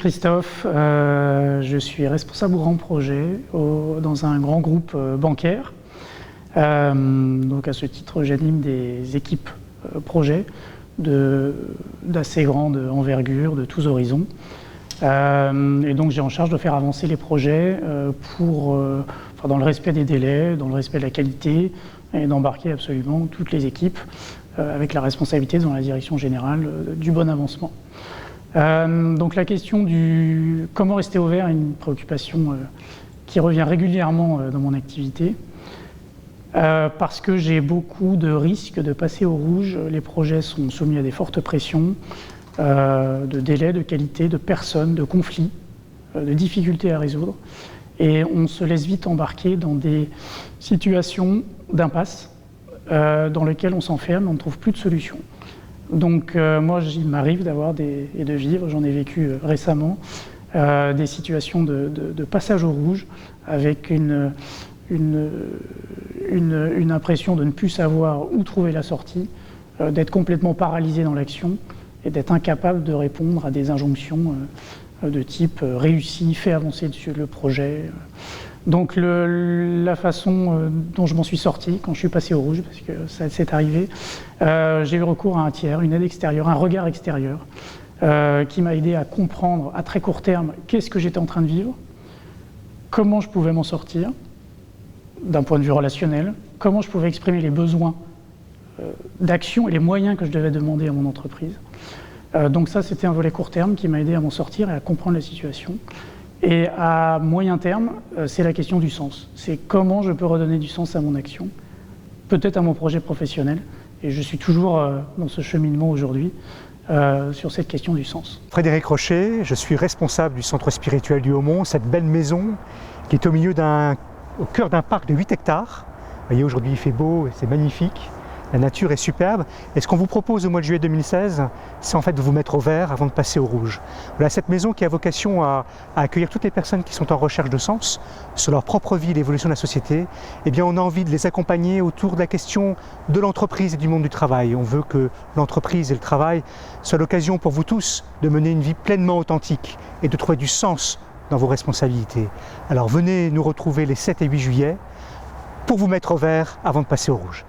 Christophe, je suis responsable grand projet dans un grand groupe bancaire. Donc à ce titre, j'anime des équipes projets d'assez grande envergure, de tous horizons. Et donc j'ai en charge de faire avancer les projets dans le respect des délais, dans le respect de la qualité, et d'embarquer absolument toutes les équipes avec la responsabilité dans la direction générale du bon avancement. Donc la question du comment rester au vert est une préoccupation qui revient régulièrement dans mon activité parce que j'ai beaucoup de risques de passer au rouge. Les projets sont soumis à des fortes pressions de délais, de qualité, de personnes, de conflits, de difficultés à résoudre, et on se laisse vite embarquer dans des situations d'impasse dans lesquelles on s'enferme et on ne trouve plus de solution. Donc moi, il m'arrive d'avoir et de vivre, j'en ai vécu récemment, des situations de passage au rouge avec une impression de ne plus savoir où trouver la sortie, d'être complètement paralysé dans l'action et d'être incapable de répondre à des injonctions de type réussi, fait avancer le projet. Donc la façon dont je m'en suis sorti quand je suis passé au rouge, parce que ça s'est arrivé, j'ai eu recours à un tiers, une aide extérieure, un regard extérieur, qui m'a aidé à comprendre à très court terme qu'est-ce que j'étais en train de vivre, comment je pouvais m'en sortir, d'un point de vue relationnel, comment je pouvais exprimer les besoins d'action et les moyens que je devais demander à mon entreprise. Donc ça, c'était un volet court terme qui m'a aidé à m'en sortir et à comprendre la situation. Et à moyen terme, c'est la question du sens. C'est comment je peux redonner du sens à mon action, peut-être à mon projet professionnel. Et je suis toujours dans ce cheminement aujourd'hui sur cette question du sens. Frédéric Rocher, je suis responsable du centre spirituel du Haumont, cette belle maison qui est au cœur d'un parc de 8 hectares. Vous voyez, aujourd'hui il fait beau et c'est magnifique. La nature est superbe et ce qu'on vous propose au mois de juillet 2016, c'est en fait de vous mettre au vert avant de passer au rouge. Voilà, cette maison qui a vocation à accueillir toutes les personnes qui sont en recherche de sens sur leur propre vie et l'évolution de la société. Eh bien, on a envie de les accompagner autour de la question de l'entreprise et du monde du travail. On veut que l'entreprise et le travail soient l'occasion pour vous tous de mener une vie pleinement authentique et de trouver du sens dans vos responsabilités. Alors venez nous retrouver les 7 et 8 juillet pour vous mettre au vert avant de passer au rouge.